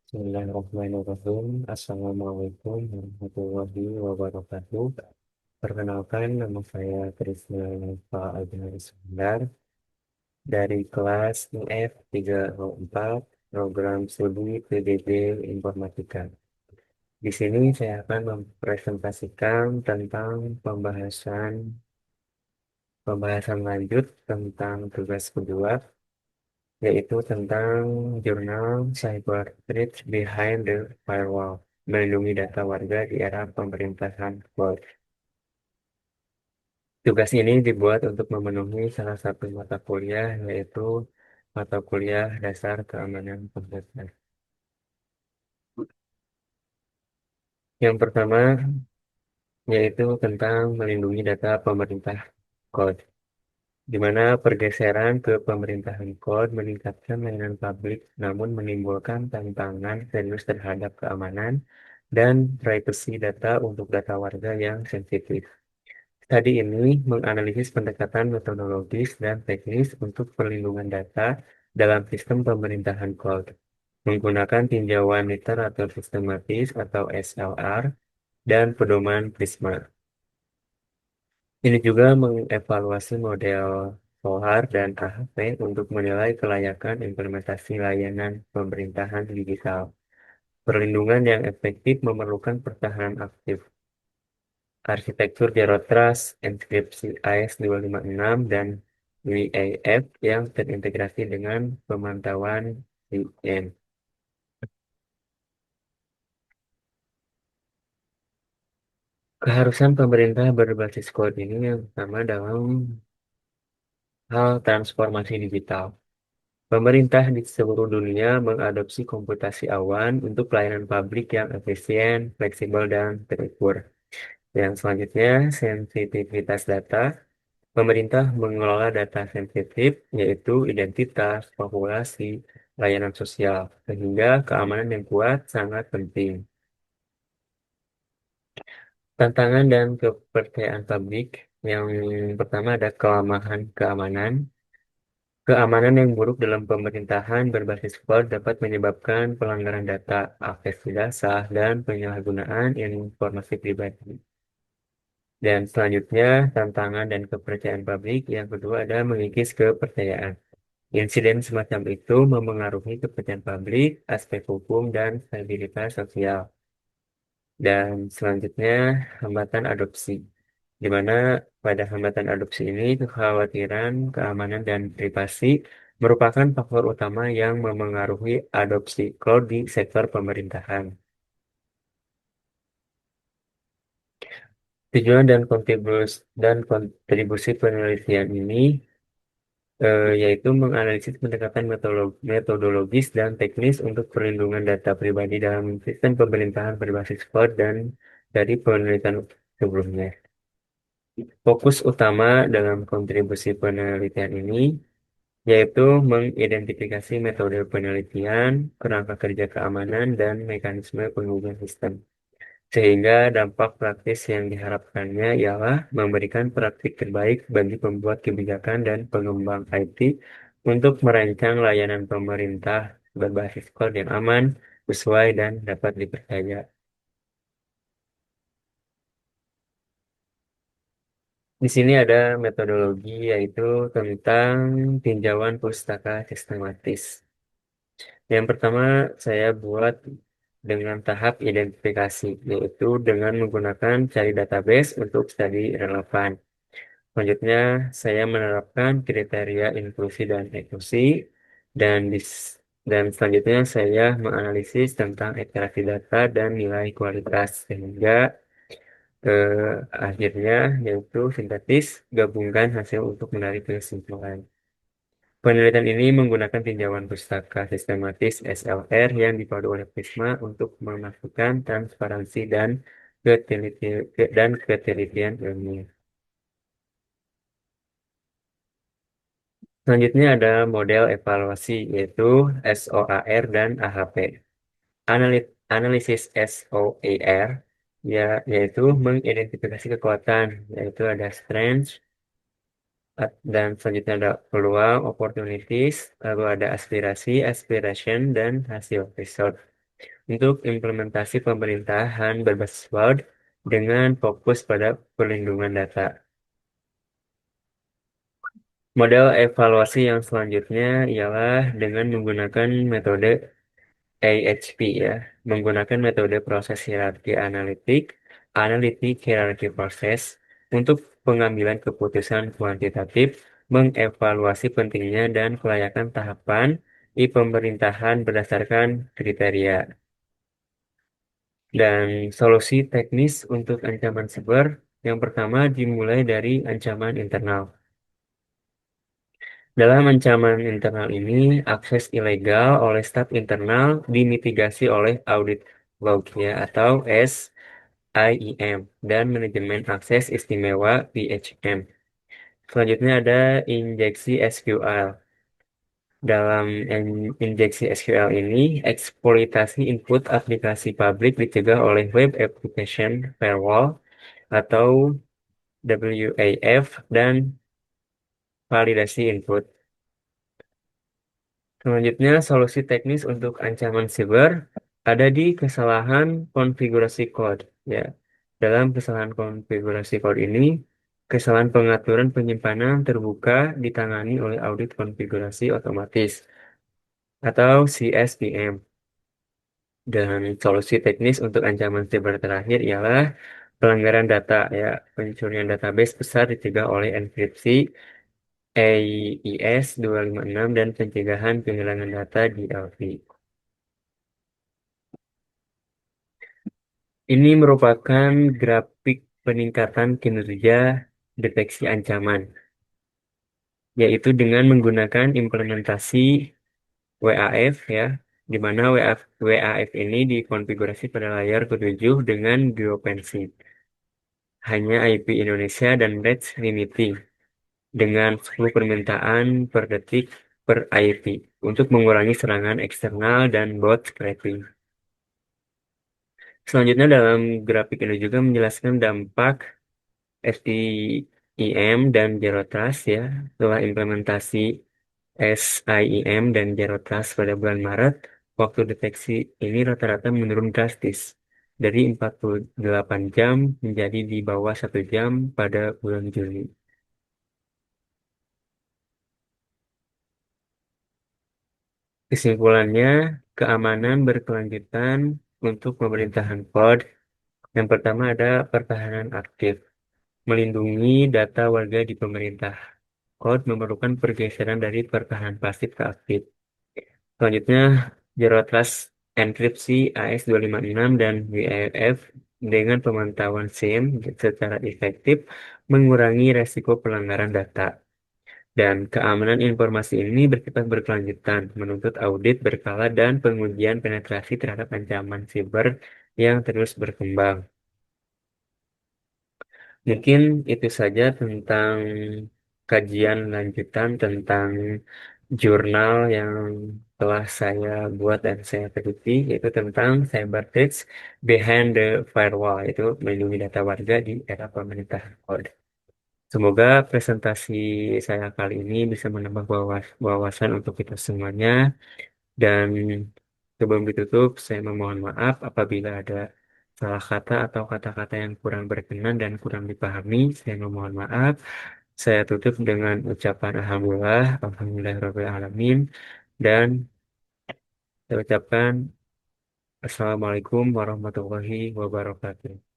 Bismillahirrahmanirrahim. Assalamualaikum warahmatullahi wabarakatuh. Perkenalkan, nama saya Trisna Pak Agung Iskandar dari kelas UF 304 Program Studi PBB Informatika. Di sini saya akan mempresentasikan tentang pembahasan lanjut tentang tugas kedua, yaitu tentang jurnal Cyber Threats Behind the Firewall, melindungi data warga di era pemerintahan cloud. Tugas ini dibuat untuk memenuhi salah satu mata kuliah, yaitu mata kuliah dasar keamanan komputer. Yang pertama yaitu tentang melindungi data pemerintah cloud, di mana pergeseran ke pemerintahan cloud meningkatkan layanan publik, namun menimbulkan tantangan serius terhadap keamanan dan privasi data untuk data warga yang sensitif. Tadi ini menganalisis pendekatan metodologis dan teknis untuk perlindungan data dalam sistem pemerintahan cloud, menggunakan tinjauan literatur sistematis atau SLR dan pedoman Prisma. Ini juga mengevaluasi model SOHAR dan AHP untuk menilai kelayakan implementasi layanan pemerintahan digital. Perlindungan yang efektif memerlukan pertahanan aktif, arsitektur Zero Trust, enkripsi AES256, dan WAF yang terintegrasi dengan pemantauan VPN. Keharusan pemerintah berbasis cloud ini yang pertama dalam hal transformasi digital. Pemerintah di seluruh dunia mengadopsi komputasi awan untuk pelayanan publik yang efisien, fleksibel, dan terukur. Yang selanjutnya, sensitivitas data. Pemerintah mengelola data sensitif, yaitu identitas, populasi, layanan sosial, sehingga keamanan yang kuat sangat penting. Tantangan dan kepercayaan publik. Yang pertama ada kelemahan keamanan. Keamanan yang buruk dalam pemerintahan berbasis cloud dapat menyebabkan pelanggaran data, akses tidak sah, dan penyalahgunaan informasi pribadi. Dan selanjutnya, tantangan dan kepercayaan publik. Yang kedua ada mengikis kepercayaan. Insiden semacam itu memengaruhi kepercayaan publik, aspek hukum, dan stabilitas sosial. Dan selanjutnya, hambatan adopsi, di mana pada hambatan adopsi ini kekhawatiran keamanan dan privasi merupakan faktor utama yang memengaruhi adopsi cloud di sektor pemerintahan. Tujuan dan kontribusi penelitian ini yaitu menganalisis pendekatan metodologis dan teknis untuk perlindungan data pribadi dalam sistem pemerintahan berbasis cloud dan dari penelitian sebelumnya. Fokus utama dalam kontribusi penelitian ini yaitu mengidentifikasi metode penelitian, kerangka kerja keamanan, dan mekanisme penghubungan sistem. Sehingga dampak praktis yang diharapkannya ialah memberikan praktik terbaik bagi pembuat kebijakan dan pengembang IT untuk merancang layanan pemerintah berbasis cloud yang aman, sesuai, dan dapat dipercaya. Di sini ada metodologi yaitu tentang tinjauan pustaka sistematis. Yang pertama saya buat dengan tahap identifikasi, yaitu dengan menggunakan cari database untuk studi relevan. Selanjutnya, saya menerapkan kriteria inklusi dan eksklusi, dan dan selanjutnya saya menganalisis tentang iterasi data dan nilai kualitas sehingga akhirnya yaitu sintetis gabungkan hasil untuk menarik kesimpulan. Penelitian ini menggunakan tinjauan pustaka sistematis SLR yang dipadu oleh Prisma untuk memastikan transparansi dan ketelitian ilmiah. Selanjutnya ada model evaluasi yaitu SOAR dan AHP. Analisis SOAR yaitu mengidentifikasi kekuatan, yaitu ada strength, dan selanjutnya ada peluang, opportunities, lalu ada aspirasi, aspiration, dan hasil result. untuk implementasi pemerintahan berbasis cloud dengan fokus pada perlindungan data. Model evaluasi yang selanjutnya ialah dengan menggunakan metode AHP ya, menggunakan metode proses hierarki analitik, analitik hierarki proses untuk pengambilan keputusan kuantitatif, mengevaluasi pentingnya dan kelayakan tahapan di pemerintahan berdasarkan kriteria. Dan solusi teknis untuk ancaman siber yang pertama dimulai dari ancaman internal. Dalam ancaman internal ini, akses ilegal oleh staf internal dimitigasi oleh audit log ya, atau SIEM dan manajemen akses istimewa PHM. Selanjutnya ada injeksi SQL. Dalam injeksi SQL ini, eksploitasi input aplikasi publik dicegah oleh Web Application Firewall atau WAF dan validasi input. Selanjutnya, solusi teknis untuk ancaman siber ada di kesalahan konfigurasi code. Ya, dalam kesalahan konfigurasi code ini, kesalahan pengaturan penyimpanan terbuka ditangani oleh audit konfigurasi otomatis atau CSPM. Dan solusi teknis untuk ancaman siber terakhir ialah pelanggaran data. Ya, pencurian database besar dicegah oleh enkripsi AES 256 dan pencegahan kehilangan data di LV. Ini merupakan grafik peningkatan kinerja deteksi ancaman, yaitu dengan menggunakan implementasi WAF ya, di mana WAF ini dikonfigurasi pada layar ketujuh dengan geopensi, hanya IP Indonesia dan range limiting dengan 10 permintaan per detik per IP untuk mengurangi serangan eksternal dan bot scraping. Selanjutnya dalam grafik ini juga menjelaskan dampak SIEM dan Zero Trust ya. Setelah implementasi SIEM dan Zero Trust pada bulan Maret, waktu deteksi ini rata-rata menurun drastis dari 48 jam menjadi di bawah 1 jam pada bulan Juli. Kesimpulannya, keamanan berkelanjutan untuk pemerintahan cloud. Yang pertama ada pertahanan aktif, melindungi data warga di pemerintah. Cloud memerlukan pergeseran dari pertahanan pasif ke aktif. Selanjutnya, Zero Trust enkripsi AS256 dan WAF dengan pemantauan SIM secara efektif mengurangi resiko pelanggaran data. Dan keamanan informasi ini bersifat berkelanjutan, menuntut audit berkala dan pengujian penetrasi terhadap ancaman siber yang terus berkembang. Mungkin itu saja tentang kajian lanjutan tentang jurnal yang telah saya buat dan saya teliti, yaitu tentang cyber threats behind the firewall, yaitu melindungi data warga di era pemerintahan cloud. Semoga presentasi saya kali ini bisa menambah wawasan untuk kita semuanya. Dan sebelum ditutup, saya memohon maaf apabila ada salah kata atau kata-kata yang kurang berkenan dan kurang dipahami. Saya memohon maaf. Saya tutup dengan ucapan Alhamdulillah, Alhamdulillahirrahmanirrahim. Dan saya ucapkan Assalamualaikum warahmatullahi wabarakatuh.